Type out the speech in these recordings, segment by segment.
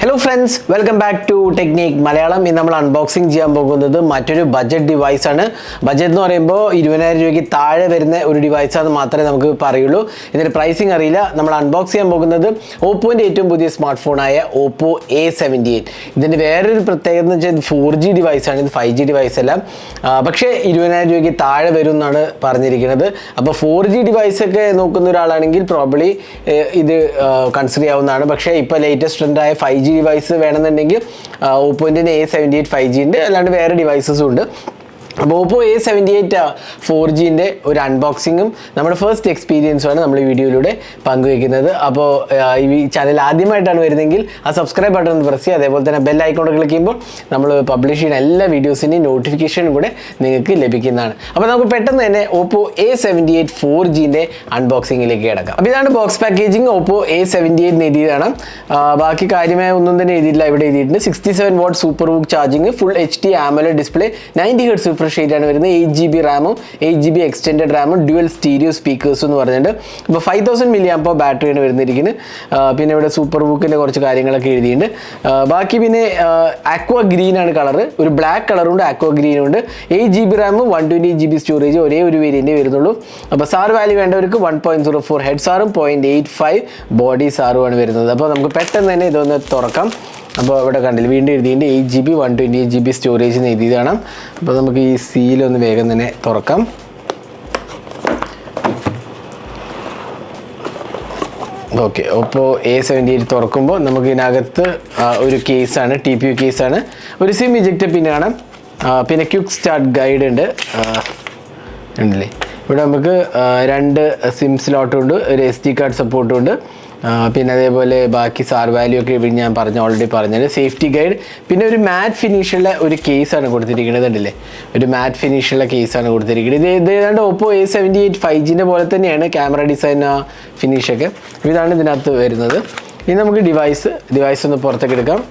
Hello friends, welcome back to Technique Malayalam. In നമ്മൾ unboxing ചെയ്യാൻ പോകുന്നത് മറ്റൊരു ബഡ്ജറ്റ് ഡിവൈസ് ആണ്. ബഡ്ജറ്റ് എന്ന് പറയുമ്പോൾ 20000 രൂപയ്ക്ക് താഴെ വരുന്ന ഒരു ഡിവൈസ് ആണെന്ന് മാത്രമേ നമുക്ക് പറയുള്ളൂ. ഇതിന്റെ പ്രൈസിംഗ് അറിയില്ല. നമ്മൾ അൺബോക്സ് ചെയ്യാൻ പോകുന്നത് ഓപ്പോന്റെ ഏറ്റവും പുതിയ സ്മാർട്ട് ഫോൺ ആയ Oppo A78. ഇതിന്റെ വേറൊരു പ്രത്യേകത എന്ന് വെച്ചാൽ 4G ഡിവൈസ് ആണ്, ഇത് 5G ഡിവൈസ് അല്ല. പക്ഷേ 20000 രൂപയ്ക്ക് താഴെ വരും എന്നാണ് പറഞ്ഞിരിക്കുന്നത്. അപ്പോൾ 4G ഡിവൈസ് ഒക്കെ നോക്കുന്ന ഒരാളാണെങ്കിൽ പ്രോബ്ലി ഇത് കൺസിഡർ ചെയ്യാവുന്നതാണ്. പക്ഷേ ഇപ്പോൾ ലേറ്റസ്റ്റ് ട്രെൻഡായ 5G ഡിവൈസ് വേണമെന്നുണ്ടെങ്കിൽ ഓപ്പോൻ്റെ A78 5G ഉണ്ട്, അല്ലാണ്ട് വേറെ ഡിവൈസസും ഉണ്ട്. അപ്പോൾ Oppo A78 4Gൻ്റെ ഒരു അൺബോക്സിങ്ങും നമ്മുടെ ഫസ്റ്റ് എക്സ്പീരിയൻസുമാണ് നമ്മൾ ഈ വീഡിയോയിലൂടെ പങ്കുവയ്ക്കുന്നത്. അപ്പോൾ ഈ ചാനൽ ആദ്യമായിട്ടാണ് വരുന്നതെങ്കിൽ ആ സബ്സ്ക്രൈബ് ബട്ടൺ ഒന്ന് പ്രസ് ചെയ്യുക. അതേപോലെ തന്നെ ബെൽ ഐക്കോൺ ക്ലിക്ക് ചെയ്യുമ്പോൾ നമ്മൾ പബ്ലിഷ് ചെയ്യുന്ന എല്ലാ വീഡിയോസിൻ്റെയും നോട്ടിഫിക്കേഷനും കൂടെ നിങ്ങൾക്ക് ലഭിക്കുന്നതാണ്. അപ്പോൾ നമുക്ക് പെട്ടെന്ന് തന്നെ Oppo A78 4Gൻ്റെ അൺബോക്സിങ്ങിലേക്ക് കിടക്കാം. അപ്പോൾ ഇതാണ് ബോക്സ് പാക്കേജിങ്. Oppo A78 എഴുതിയതാണ്, ബാക്കി കാര്യമായ ഒന്നും തന്നെ എഴുതിയില്ല. ഇവിടെ എഴുതിയിട്ടുണ്ട് 67 what SuperVOOC charging, full HD AMOLED display, 90 Hz refresh ആണ് വരുന്നത്, 8GB റാമും 8GB എക്സ്റ്റെൻഡഡ് റാമും, ഡ്യുവൽ സ്റ്റീരിയോ സ്പീക്കേഴ്സും എന്ന് പറഞ്ഞിട്ട്. ഇപ്പോൾ 5000 mAh ബാറ്ററിയാണ് വരുന്നിരിക്കുന്നത്. പിന്നെ ഇവിടെ SuperVOOCിൻ്റെ കുറച്ച് കാര്യങ്ങളൊക്കെ എഴുതിയിട്ടുണ്ട്. ബാക്കി പിന്നെ ആക്വ ഗ്രീൻ ആണ് കളർ, ഒരു ബ്ലാക്ക് കളറുണ്ട്, ആക്വ ഗ്രീനും ഉണ്ട്. 8GB റാമും 128GB സ്റ്റോറേജ്, ഒരേ ഒരു വേരിയൻ്റേ വരുന്നുള്ളൂ. അപ്പോൾ സാർ വാല്യൂ വേണ്ടവർക്ക് 1.04 ഹെഡ് സാറും 0.85 ബോഡി സാറുമാണ് വരുന്നത്. അപ്പോൾ നമുക്ക് പെട്ടെന്ന് തന്നെ ഇതൊന്ന് തുറക്കാം. അപ്പോൾ ഇവിടെ കണ്ടില്ല, വീണ്ടും എഴുതിയിട്ട് 8GB 128GB സ്റ്റോറേജ് എന്ന് എഴുതിയതാണ്. അപ്പോൾ നമുക്ക് ഈ സീലൊന്ന് വേഗം തന്നെ തുറക്കാം. ഓക്കെ, Oppo A78 തുറക്കുമ്പോൾ നമുക്ക് ഇതിനകത്ത് ഒരു കേസാണ്, TPU കേസാണ്, ഒരു സിം ഇജക്റ്റ് പിന്നാണ്, പിന്നെ ക്വിക്ക് സ്റ്റാർട്ട് ഗൈഡ് ഉണ്ട്. ഉണ്ടല്ലേ, ഇവിടെ നമുക്ക് 2 സിം സ്ലോട്ടും ഉണ്ട്, ഒരു SD കാർഡ് സപ്പോർട്ടും ഉണ്ട്. പിന്നെ അതേപോലെ ബാക്കി സാർ വാല്യൂ ഒക്കെ ഞാൻ ഓൾറെഡി പറഞ്ഞത്, സേഫ്റ്റി ഗൈഡ്, പിന്നെ ഒരു മാറ്റ് ഫിനിഷുള്ള ഒരു കേസാണ് കൊടുത്തിരിക്കുന്നത്. ഉണ്ടല്ലേ, ഒരു മാറ്റ് ഫിനിഷുള്ള കേസാണ് കൊടുത്തിരിക്കുന്നത്. ഇത് ഏതാണ്ട് Oppo A78 5Gൻ്റെ പോലെ തന്നെയാണ് ക്യാമറ ഡിസൈൻ, ഫിനിഷൊക്കെ. ഇതാണ് ഇതിനകത്ത് വരുന്നത്. ഇനി നമുക്ക് ഡിവൈസ് ഒന്ന് പുറത്തേക്ക് എടുക്കാം.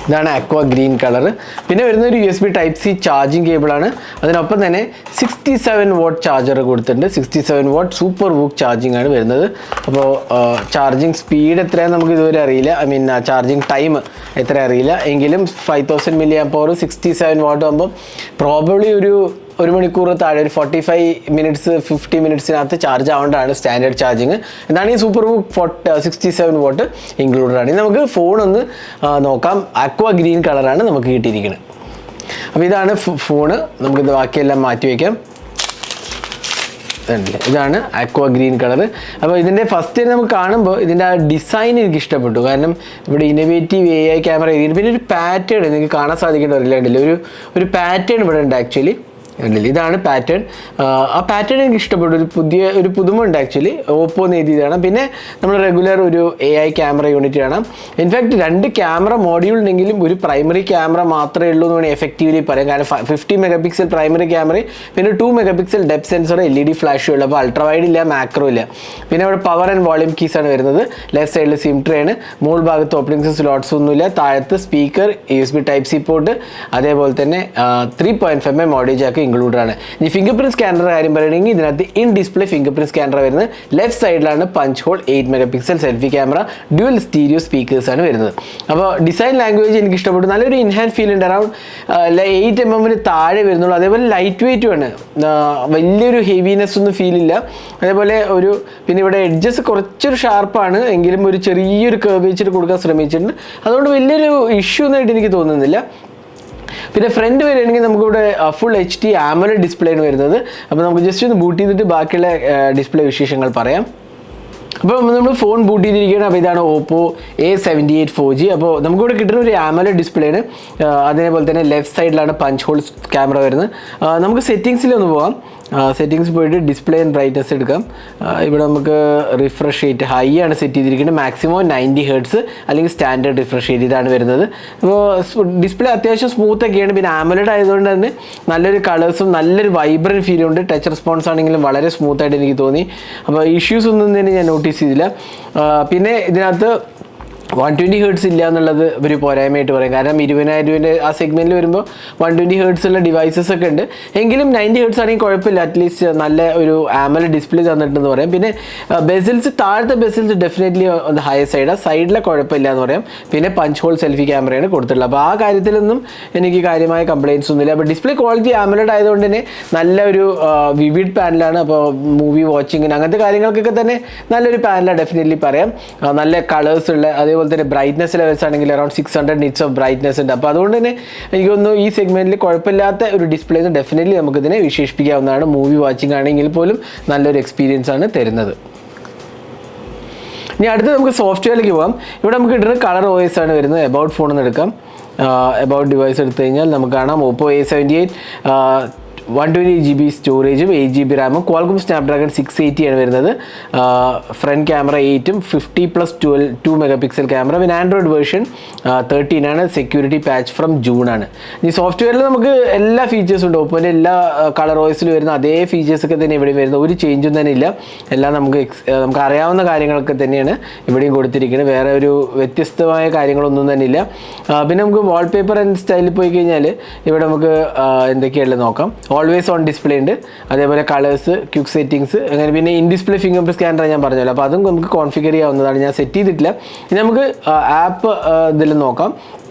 ഇതാണ് ആക്വ ഗ്രീൻ കളർ. പിന്നെ വരുന്ന ഒരു USB Type-C ചാർജിങ് കേബിളാണ്. അതിനൊപ്പം തന്നെ 67 വാട്ട് ചാർജർ കൊടുത്തിട്ടുണ്ട്. 67 വാട്ട് SuperVOOC ചാർജിങ് ആണ് വരുന്നത്. അപ്പോൾ ചാർജിങ് സ്പീഡ് എത്രയാണെന്ന് നമുക്ക് ഇതുവരെ അറിയില്ല, ചാർജിങ് ടൈം എത്ര അറിയില്ല. എങ്കിലും 5000 mAh 67 വാട്ട് ആകുമ്പോൾ പ്രോബബ്ലി ഒരു മണിക്കൂർ താഴെ, ഒരു 45 മിനിറ്റ്സ് 50 മിനിറ്റ്സിനകത്ത് ചാർജ് ആവേണ്ടതാണ് സ്റ്റാൻഡേർഡ് ചാർജിങ്. എന്താണ് ഈ SuperVOOC 67 വാട്ട് ഇൻക്ലൂഡഡ് ആണ്. ഇനി നമുക്ക് ഫോൺ ഒന്ന് നോക്കാം. ആക്വ ഗ്രീൻ കളറാണ് നമുക്ക് കിട്ടിയിരിക്കുന്നത്. അപ്പോൾ ഇതാണ് ഫോണ്. നമുക്കിത് ബാക്കിയെല്ലാം മാറ്റി വയ്ക്കാം. ഇതാണ് ആക്വ ഗ്രീൻ കളർ. അപ്പോൾ ഇതിൻ്റെ ഫസ്റ്റ് നമുക്ക് കാണുമ്പോൾ ഇതിൻ്റെ ആ ഡിസൈൻ എനിക്ക് ഇഷ്ടപ്പെട്ടു. കാരണം ഇവിടെ ഇന്നോവേറ്റീവ് AI ക്യാമറ എഴുതിയിട്ട്, പിന്നെ ഒരു പാറ്റേൺ നിങ്ങൾക്ക് കാണാൻ സാധിക്കേണ്ടതില്ല, ഒരു പാറ്റേൺ ഇവിടെ ഉണ്ട് ആക്ച്വലി. ഇതാണ് പാറ്റേൺ. ആ പാറ്റേൺ എനിക്ക് ഇഷ്ടപ്പെട്ടു. ഒരു പുതുമ ഉണ്ട് ആക്ച്വലി. ഓപ്പോ എന്ന് എഴുതിയതാണ്. പിന്നെ നമ്മൾ റെഗുലർ ഒരു AI ക്യാമറ യൂണിറ്റ് ആണ്. ഇൻഫാക്ട് 2 ക്യാമറ മോഡ്യൂൾ ഉണ്ടെങ്കിലും ഒരു പ്രൈമറി ക്യാമറ മാത്രമേ ഉള്ളൂ എന്ന് വേണമെങ്കിൽ എഫക്റ്റീവ്ലി പറയാം. കാരണം 50 MP പ്രൈമറി ക്യാമറയും പിന്നെ 2 MP ഡെപ്ത് സെൻസർ, LED ഫ്ലാഷും ഉള്ളൂ. അപ്പോൾ അൾട്രാ വൈഡ് ഇല്ല, മാക്രോ ഇല്ല. പിന്നെ അവിടെ പവർ ആൻഡ് വോളിയം കീസ് ആണ് വരുന്നത്. ലെഫ്റ്റ് സൈഡിൽ സിം ട്രേ ആണ്. മുകൾ ഭാഗത്ത് ഓപ്പണിംഗ് സ്ലോട്ട്സ് ഒന്നുമില്ല. താഴത്ത് സ്പീക്കർ, USB Type-C പോർട്ട്, അതേപോലെ തന്നെ 3.5mm ഓഡിയോ ജാക്ക് ഇൻക്ലൂഡ് ആണ്. ഇനി ഫിംഗർ പ്രിന്റ് സ്കാനറുടെ കാര്യം പറയുകയാണെങ്കിൽ ഇതിനകത്ത് in display finger print scanner വരുന്നത്. ലെഫ്റ്റ് സൈഡിലാണ് punch whole 8 MP selfie camera, dual stereo speakers ആണ് വരുന്നത്. അപ്പോൾ ഡിസൈൻ ലാംഗ്വേജ് എനിക്ക് ഇഷ്ടപ്പെട്ടു. നല്ലൊരു ഇൻഹാൻഡ് ഫീൽ ഉണ്ട്. അറൗണ്ട് 8mm താഴെ വരുന്നുള്ളൂ. അതേപോലെ ലൈറ്റ് വെയിറ്റും ആണ്, വലിയൊരു ഹെവിനെസ് ഒന്നും ഫീൽ ഇല്ല. അതേപോലെ പിന്നെ ഇവിടെ എഡ്ജസ് കുറച്ചൊരു ഷാർപ്പാണ്, എങ്കിലും ഒരു ചെറിയൊരു കർവേച്ചർ കൊടുക്കാൻ ശ്രമിച്ചിട്ടുണ്ട്. അതുകൊണ്ട് വലിയൊരു ഇഷ്യൂ ഒന്നായിട്ട് എനിക്ക് തോന്നുന്നില്ല. പിന്നെ ഫ്രണ്ട് വരികയാണെങ്കിൽ നമുക്കിവിടെ ഫുൾ HD AMOLED ഡിസ്പ്ലേ ആണ് വരുന്നത്. അപ്പോൾ നമുക്ക് ജസ്റ്റ് ഒന്ന് ബൂട്ട് ചെയ്തിട്ട് ബാക്കിയുള്ള ഡിസ്പ്ലേ വിശേഷങ്ങൾ പറയാം. അപ്പോൾ നമ്മൾ ഫോൺ ബൂട്ട് ചെയ്തിരിക്കുകയാണ്. അപ്പോൾ ഇതാണ് Oppo A78 4G. അപ്പോൾ നമുക്കിവിടെ കിട്ടുന്ന ഒരു AMOLED ഡിസ്പ്ലേ ആണ്. അതേപോലെ തന്നെ ലെഫ്റ്റ് സൈഡിലാണ് പഞ്ച് ഹോൾ ക്യാമറ വരുന്നത്. നമുക്ക് സെറ്റിങ്സിലൊന്ന് പോകാം. സെറ്റിങ്സ് പോയിട്ട് ഡിസ്പ്ലേ ആൻഡ് ബ്രൈറ്റ്നസ് എടുക്കാം. ഇവിടെ നമുക്ക് റിഫ്രഷ് റേറ്റ് ഹൈ ആണ് സെറ്റ് ചെയ്തിരിക്കുന്നത്. മാക്സിമം 90 Hz അല്ലെങ്കിൽ സ്റ്റാൻഡേർഡ് റിഫ്രഷ് റേറ്റ് ഇതാണ് വരുന്നത്. അപ്പോൾ ഡിസ്പ്ലേ അത്യാവശ്യം സ്മൂത്ത് ഒക്കെയാണ്. പിന്നെ AMOLED ആയതുകൊണ്ട് തന്നെ നല്ലൊരു കളേഴ്സും നല്ലൊരു വൈബ്രൻറ്റ് ഫീലും ഉണ്ട്. ടച്ച് റെസ്പോൺസ് ആണെങ്കിലും വളരെ സ്മൂത്തായിട്ട് എനിക്ക് തോന്നി. അപ്പോൾ ഇഷ്യൂസ് ഒന്നും തന്നെ ഞാൻ നോട്ടീസ് ചെയ്തില്ല. പിന്നെ ഇതിനകത്ത് 120 ഹെർട്സ് ഇല്ല എന്നുള്ളത് ഒരു പോരായ്മയായിട്ട് പറയും. കാരണം 20,000 രൂപേൻ്റെ ആ സെഗ്മെൻറ്റിൽ വരുമ്പോൾ 120 ഹെർട്സ് ഉള്ള ഡിവൈസസ് ഒക്കെ ഉണ്ട്. എങ്കിലും 90 ഹെർട്സ് ആണെങ്കിൽ കുഴപ്പമില്ല, അറ്റ്ലീസ്റ്റ് നല്ല ഒരു AMOLED ഡിസ്പ്ലേ തന്നിട്ടുണ്ടെന്ന് പറയാം. പിന്നെ ബെസിൽസ്, താഴത്തെ ബെസിൽസ് ഡെഫിനറ്റ്ലി ഹയർ സൈഡിലെ കുഴപ്പമില്ല എന്ന് പറയാം. പിന്നെ പഞ്ച് ഹോൾ സെൽഫി ക്യാമറയാണ് കൊടുത്തിട്ടുള്ളത്. അപ്പോൾ ആ കാര്യത്തിലൊന്നും എനിക്ക് കാര്യമായ കംപ്ലയിൻസ് ഒന്നുമില്ല. അപ്പോൾ ഡിസ്പ്ലേ ക്വാളിറ്റി AMOLED ആയതുകൊണ്ട് തന്നെ നല്ലൊരു വിവിഡ് പാനലാണ്. അപ്പോൾ മൂവി വാച്ചിങ്ങിന് അങ്ങനത്തെ കാര്യങ്ങൾക്കൊക്കെ തന്നെ നല്ലൊരു പാനലാണ് ഡെഫിനറ്റ്ലി പറയാം. നല്ല കളേഴ്സ് ഉള്ള, അതേപോലെ തന്നെ ബ്രൈറ്റ്നസ് ലെവൽസ് ആണെങ്കിൽ അറൌണ്ട് 600 നിറ്റ്സ് ഓഫ് ബ്രൈറ്റ്നസ് ഉണ്ട്. അപ്പോൾ അതുകൊണ്ട് തന്നെ എനിക്ക് തോന്നുന്നു ഈ സെഗ്മെൻറ്റിൽ കുഴപ്പമില്ലാത്ത ഒരു ഡിസ്പ്ലേ ഡെഫിനറ്റ്ലി നമുക്കിതിനെ വിശേഷിപ്പിക്കാവുന്നതാണ്. മൂവി വാച്ചിങ് ആണെങ്കിൽ പോലും നല്ലൊരു എക്സ്പീരിയൻസ് ആണ് തരുന്നത്. ഇനി അടുത്ത് നമുക്ക് സോഫ്റ്റ്വെയറിലേക്ക് പോകാം. ഇവിടെ നമുക്ക് കിട്ടുന്നത് കളർ OS ആണ് വരുന്നത്. എബൌട്ട് ഫോൺ എന്ന് എടുക്കാം. എബൌട്ട് ഡിവൈസ് എടുത്തു കഴിഞ്ഞാൽ നമുക്ക് കാണാം Oppo A78 120GB സ്റ്റോറേജും 8GB റാമും, ക്വാൾകോം സ്നാപ്ഡ്രാഗൺ 680 ആണ് വരുന്നത്. ഫ്രണ്ട് ക്യാമറ 8ഉം 50+2 മെഗാപിക്സൽ ക്യാമറ. പിന്നെ ആൻഡ്രോയിഡ് വേർഷൻ 13 ആണ്. സെക്യൂരിറ്റി പാച്ച് ഫ്രം ജൂൺ ആണ്. ഈ സോഫ്റ്റ്വെയറിൽ നമുക്ക് എല്ലാ ഫീച്ചേഴ്സും ഉണ്ട്. ഒപ്പോൻ്റെ എല്ലാ കളർ OSൽ വരുന്ന അതേ ഫീച്ചേഴ്സൊക്കെ തന്നെ ഇവിടെ വരുന്നത്. ഒരു ചേഞ്ചും തന്നെ ഇല്ല. എല്ലാം നമുക്ക് അറിയാവുന്ന കാര്യങ്ങളൊക്കെ തന്നെയാണ് ഇവിടെയും കൊടുത്തിരിക്കുന്നത്. വേറെ ഒരു വ്യത്യസ്തമായ കാര്യങ്ങളൊന്നും തന്നെ ഇല്ല. പിന്നെ നമുക്ക് വാൾപേപ്പർ ആൻഡ് സ്റ്റൈലിൽ പോയി കഴിഞ്ഞാൽ ഇവിടെ നമുക്ക് എന്തൊക്കെയുള്ളത് നോക്കാം. ഓൾവേസ് ഓൺ ഡിസ്പ്ലേ ഉണ്ട്. അതേപോലെ കളേഴ്സ്, ക്വിക്ക് സെറ്റിങ്സ്, അങ്ങനെ പിന്നെ in display finger print scanner ഞാൻ പറഞ്ഞല്ലോ. അപ്പോൾ അതും നമുക്ക് കോൺഫിഗർ ചെയ്യാവുന്നതാണ്. ഞാൻ സെറ്റ് ചെയ്തിട്ടില്ല. ഇനി നമുക്ക് ആപ്പ് ഇതിൽ നോക്കാം.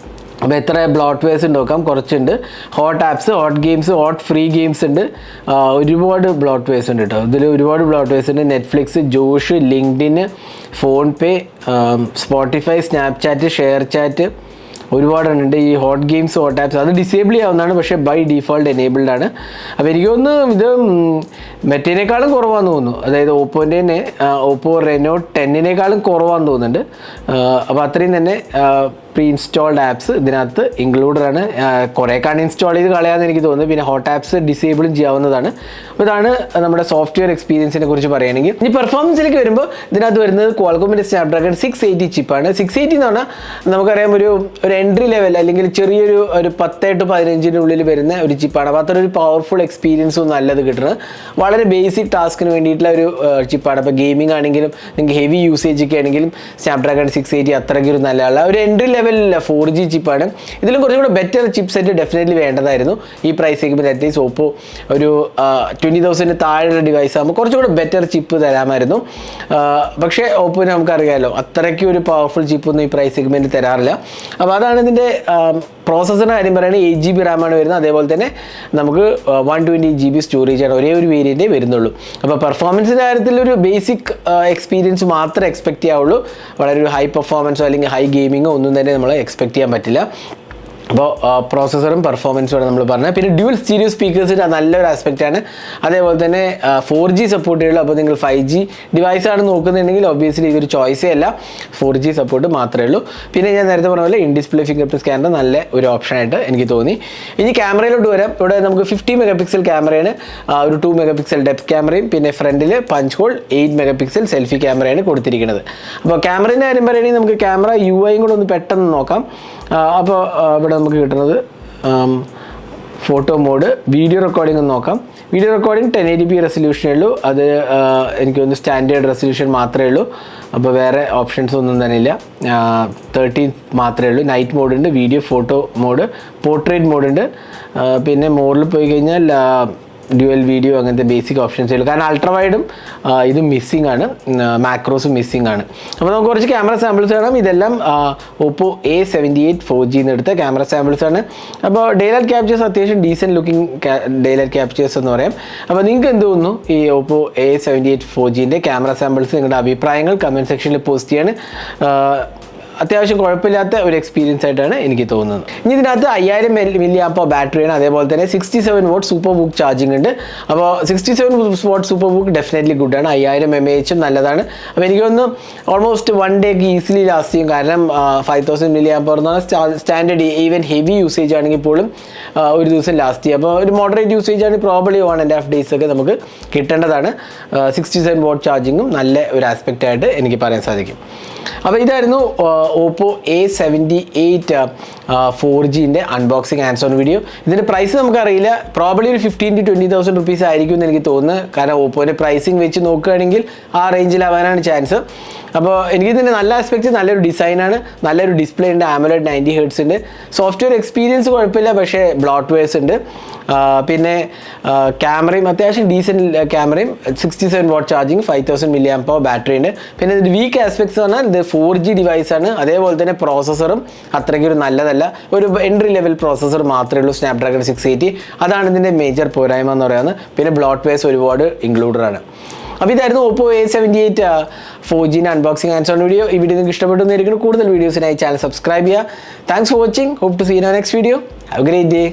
അപ്പോൾ എത്ര ബ്ലോട്ട്വെയർസ് ഉണ്ട് നോക്കാം. കുറച്ചുണ്ട്. Hot apps, hot games, hot free games ഉണ്ട്. ഒരുപാട് ബ്ലോട്ട്വെയർസ് ഉണ്ട് കേട്ടോ. ഇതിൽ ഒരുപാട് ബ്ലോട്ട്വെയർസ് ഉണ്ട്. Netflix, Josh, LinkedIn, PhonePe, Spotify, Snapchat, ShareChat, ഒരുപാടുണ്ട്. ഈ ഹോട്ട് ഗെയിംസ്, ഹോട്ട് ആപ്സ് അത് ഡിസേബിൾ ചെയ്യാവുന്നതാണ്, പക്ഷേ ബൈ ഡീഫോൾട്ട് എനേബിൾഡ് ആണ്. അപ്പോൾ എനിക്ക് തോന്നുന്നു ഇത് മറ്റേനേക്കാളും കുറവാണെന്ന് തോന്നുന്നു. അതായത് ഓപ്പോൻ്റെ തന്നെ ഓപ്പോ റെനോ 10നേക്കാളും കുറവാണെന്ന് തോന്നുന്നുണ്ട്. അപ്പോൾ അത്രയും തന്നെ പ്രീ ഇൻസ്റ്റാൾഡ് ആപ്സ് ഇതിനകത്ത് ഇൻക്ലൂഡഡ് ആണ്. കുറേക്കാണ് ഇൻസ്റ്റാൾ ചെയ്ത് കളയാമെന്ന് എനിക്ക് തോന്നുന്നു. പിന്നെ ഹോട്ട് ആപ്സ് ഡിസേബിളും ചെയ്യാവുന്നതാണ്. അപ്പോൾ ഇതാണ് നമ്മുടെ സോഫ്റ്റ്വെയർ എക്സ്പീരിയൻസിനെ കുറിച്ച് പറയുകയാണെങ്കിൽ. ഇനി പെർഫോമൻസിലേക്ക് വരുമ്പോൾ ഇതിനകത്ത് വരുന്നത് ക്വാൾകോമിൻ്റെ സ്നാപ്ഡ്രാഗൺ 680 ചിപ്പാണ്. 680 എന്ന് പറഞ്ഞാൽ നമുക്കറിയാം ഒരു എൻട്രി ലെവൽ അല്ലെങ്കിൽ ചെറിയൊരു 10 to 15 ഉള്ളിൽ വരുന്ന ഒരു ചിപ്പാണ്. അപ്പോൾ അത്ര ഒരു പവർഫുൾ എക്സ്പീരിയൻസും നല്ലത് കിട്ടുന്നത്. വളരെ ബേസിക് ടാസ്കിന് വേണ്ടിയിട്ടുള്ള ഒരു ചിപ്പാണ്. അപ്പോൾ ഗെയിമിംഗ് ആണെങ്കിലും നിങ്ങൾക്ക് ഹെവി യൂസേജ് ഒക്കെ ആണെങ്കിലും സ്നാപ്ഡ്രാഗൺ 680 അത്രയ്ക്ക് ഒരു നല്ലതാണ്. ഒരു എൻട്രി ലെവലില്ല 4G ചിപ്പാണ്. ഇതിലും കുറച്ചും കൂടെ ബെറ്റർ ചിപ്പ് സെറ്റ് ഡെഫിനറ്റ്ലി വേണ്ടതായിരുന്നു. ഈ പ്രൈസ് സെഗ്മെൻറ്റ് അറ്റ്ലീസ്റ്റ് ഓപ്പോ ഒരു 20,000 താഴെയുള്ള ഡിവൈസ് ആകുമ്പോൾ കുറച്ചുകൂടെ ബെറ്റർ ചിപ്പ് തരാമായിരുന്നു. പക്ഷേ ഓപ്പോന് നമുക്കറിയാമല്ലോ അത്രയ്ക്ക് ഒരു പവർഫുൾ ചിപ്പൊന്നും ഈ പ്രൈസ് സെഗ്മെൻറ്റ് തരാറില്ല. അപ്പോൾ അതാണ് ഇതിൻ്റെ പ്രോസസ്സറിൻ്റെ കാര്യം പറയുന്നത്. 8GB റാമാണ് വരുന്നത്. അതേപോലെ തന്നെ നമുക്ക് 120GB സ്റ്റോറേജാണ് ഒരേ ഒരു വേരിയൻറ്റേ വരുന്നുള്ളൂ. അപ്പോൾ പെർഫോമൻസിൻ്റെ കാര്യത്തിൽ ഒരു ബേസിക് എക്സ്പീരിയൻസ് മാത്രമേ എക്സ്പെക്റ്റ് ചെയ്യാവുള്ളൂ. വളരെ ഒരു ഹൈ പെർഫോമൻസോ അല്ലെങ്കിൽ ഹൈ ഗെയിമിങ്ങോ ഒന്നും തന്നെ നമ്മൾ എക്സ്പെക്റ്റ് ചെയ്യാൻ പറ്റില്ല. അപ്പോൾ പ്രോസസ്സറും പെർഫോമൻസുമാണ് നമ്മൾ പറഞ്ഞത്. പിന്നെ ഡ്യുവൽ സ്റ്റീരിയോ സ്പീക്കേഴ്സിൻ്റെ നല്ലൊരു ആസ്പെക്റ്റാണ്. അതേപോലെ തന്നെ 4G സപ്പോർട്ട് ചെയ്യുള്ളൂ. അപ്പോൾ നിങ്ങൾ 5G ഡിവൈസാണ് നോക്കുന്നുണ്ടെങ്കിൽ ഒബ്വിയസ്ലി ഇതൊരു ചോയ്സേ അല്ല, 4G സപ്പോർട്ട് മാത്രമേ ഉള്ളൂ. പിന്നെ ഞാൻ നേരത്തെ പറഞ്ഞ പോലെ in display finger print scanner നല്ല ഒരു ഓപ്ഷനായിട്ട് എനിക്ക് തോന്നി. ഇനി ക്യാമറയിലോട്ട് വരാം. ഇവിടെ നമുക്ക് 50 മെഗാപിക്സൽ ക്യാമറയാണ്, ഒരു 2 മെഗാപിക്സൽ ഡെപ്ത് ക്യാമറയും പിന്നെ ഫ്രണ്ടിൽ പഞ്ച് ഹോൾ 8 മെഗാപിക്സൽ സെൽഫി ക്യാമറയാണ് കൊടുത്തിരിക്കുന്നത്. അപ്പോൾ ക്യാമറേൻ്റെ കാര്യം പറയുകയാണെങ്കിൽ നമുക്ക് ക്യാമറ UI കൂടെ ഒന്ന് പെട്ടെന്ന് നോക്കാം. അപ്പോൾ ഇവിടെ നമുക്ക് കിട്ടുന്നത് ഫോട്ടോ മോഡ്, വീഡിയോ റെക്കോർഡിംഗ് ഒന്ന് നോക്കാം. വീഡിയോ റെക്കോർഡിംഗ് 1080p റെസൊല്യൂഷനേ ഉള്ളൂ. അത് എനിക്ക് തോന്നുന്നു സ്റ്റാൻഡേർഡ് റെസൊല്യൂഷൻ മാത്രമേ ഉള്ളൂ. അപ്പോൾ വേറെ ഓപ്ഷൻസ് ഒന്നും തന്നെ ഇല്ല. 13 മാത്രമേ ഉള്ളൂ. നൈറ്റ് മോഡുണ്ട്, വീഡിയോ ഫോട്ടോ മോഡ്, പോർട്രേറ്റ് മോഡുണ്ട്. പിന്നെ മോഡിൽ പോയി കഴിഞ്ഞാൽ ഡ്യുവൽ വീഡിയോ അങ്ങനത്തെ ബേസിക് ഓപ്ഷൻസേ ഉള്ളൂ. കാരണം അൾട്രാ വൈഡും ഇതും മിസ്സിംഗ് ആണ്, മാക്രോസും മിസ്സിംഗ് ആണ്. അപ്പോൾ നമുക്ക് കുറച്ച് ക്യാമറ സാമ്പിൾസ് കാണാം. ഇതെല്ലാം ഓപ്പോ A78 4G എടുത്ത ക്യാമറ സാമ്പിൾസ് ആണ്. അപ്പോൾ ഡേലൈറ്റ് ക്യാപ്ചേഴ്സ് അത്യാവശ്യം ഡീസൻറ്റ് ലുക്കിംഗ് ഡേലൈറ്റ് ക്യാപ്ചേഴ്സ് എന്ന് പറയാം. അപ്പോൾ നിങ്ങൾക്ക് എന്ത് തോന്നുന്നു ഈ ഓപ്പോ A78 4Gൻ്റെ ക്യാമറ സാമ്പിൾസ്? നിങ്ങളുടെ അഭിപ്രായങ്ങൾ കമൻറ്റ് സെക്ഷനിൽ പോസ്റ്റ് ചെയ്യാണ്. അത്യാവശ്യം കുഴപ്പമില്ലാത്ത ഒരു എക്സ്പീരിയൻസ് ആയിട്ടാണ് എനിക്ക് തോന്നുന്നത്. ഇനി ഇതിനകത്ത് 5000 mAh ബാറ്ററിയാണ്. അതേപോലെ തന്നെ 67 watt SuperVOOC ചാർജിങ് ഉണ്ട്. അപ്പോൾ 67 watt SuperVOOC ഡെഫിനറ്റ്ലി ഗുഡാണ്. 5000 mAh നല്ലതാണ്. അപ്പോൾ എനിക്ക് തോന്നുന്നു ഓൾമോസ്റ്റ് 1 ഡേക്ക് ഈസിലി ലാസ്റ്റ് ചെയ്യും. കാരണം 5000 mAh എന്ന് പറഞ്ഞാൽ സ്റ്റാൻഡേർഡ് ഈവൻ ഹെവി യൂസേജ് ആണെങ്കിൽ പോലും ഒരു ദിവസം ലാസ്റ്റ് ചെയ്യും. അപ്പോൾ ഒരു മോഡറേറ്റ് യൂസേജ് ആണ് പ്രോബ്ലി 1.5 days ഒക്കെ നമുക്ക് കിട്ടേണ്ടതാണ്. 67 watt ചാർജിങ്ങും നല്ല ഒരു ആസ്പെക്റ്റ് ആയിട്ട് എനിക്ക് പറയാൻ സാധിക്കും. അപ്പോൾ ഇതായിരുന്നു ഓപ്പോ A78 4Gൻ്റെ അൺബോക്സിങ് ഹാൻഡ്സ് ഓൺ വീഡിയോ. ഇതിൻ്റെ പ്രൈസ് നമുക്കറിയില്ല, പ്രോബ്ലി ഒരു 15,000 to 20,000 rupees ആയിരിക്കും എന്ന് എനിക്ക് തോന്നുന്നത്. കാരണം ഓപ്പോൻ്റെ പ്രൈസിങ് വെച്ച് നോക്കുകയാണെങ്കിൽ ആ റേഞ്ചിലാവാനാണ് ചാൻസ്. അപ്പോൾ എനിക്കിതിൻ്റെ നല്ല ആസ്പെക്റ്റ് നല്ലൊരു ഡിസൈനാണ്, നല്ലൊരു ഡിസ്പ്ലേ ഉണ്ട്, AMOLED 90 Hz ഉണ്ട്, സോഫ്റ്റ്വെയർ എക്സ്പീരിയൻസ് കുഴപ്പമില്ല, പക്ഷേ ബ്ലോട്ട് വെയർസ് ഉണ്ട്. പിന്നെ ക്യാമറയും അത്യാവശ്യം ഡീസൻറ്റ് ക്യാമറയും, 67 watt ചാർജിങ്, 5000 mAh ബാറ്ററി ഉണ്ട്. പിന്നെ ഇതിൻ്റെ വീക്ക് ആസ്പെക്ട്സ് പറഞ്ഞാൽ ഇത് 4G ഡിവൈസാണ്, അതേപോലെ തന്നെ പ്രോസസ്സറും അത്രയ്ക്കൊരു നല്ലതല്ല, ഒരു എൻട്രി ലെവൽ പ്രോസസ്സർ മാത്രമേ ഉള്ളൂ, Snapdragon 680. അതാണ് ഇതിൻ്റെ മേജർ പോരായ്മ എന്ന് പറയുന്നത്. പിന്നെ ബ്ലോട്ട് വെയർസ് ഒരുപാട് ഇൻക്ലൂഡഡ് ആണ്. അപ്പോൾ ഇതായിരുന്നു ഓപ്പോ A78 4Gൻ്റെ അൺബോക്സിംഗ് ഹാൻഡ്സ് ഓൺ വീഡിയോ. ഈ വീഡിയോ നിങ്ങൾക്ക് ഇഷ്ടപ്പെട്ടു എന്നിരിക്കുന്നു. കൂടുതൽ വീഡിയോസിനായി ചാനൽ സബ്സ്ക്രൈബ് ചെയ്യുക. Thanks for watching. Hope to see in next video. Have a great day.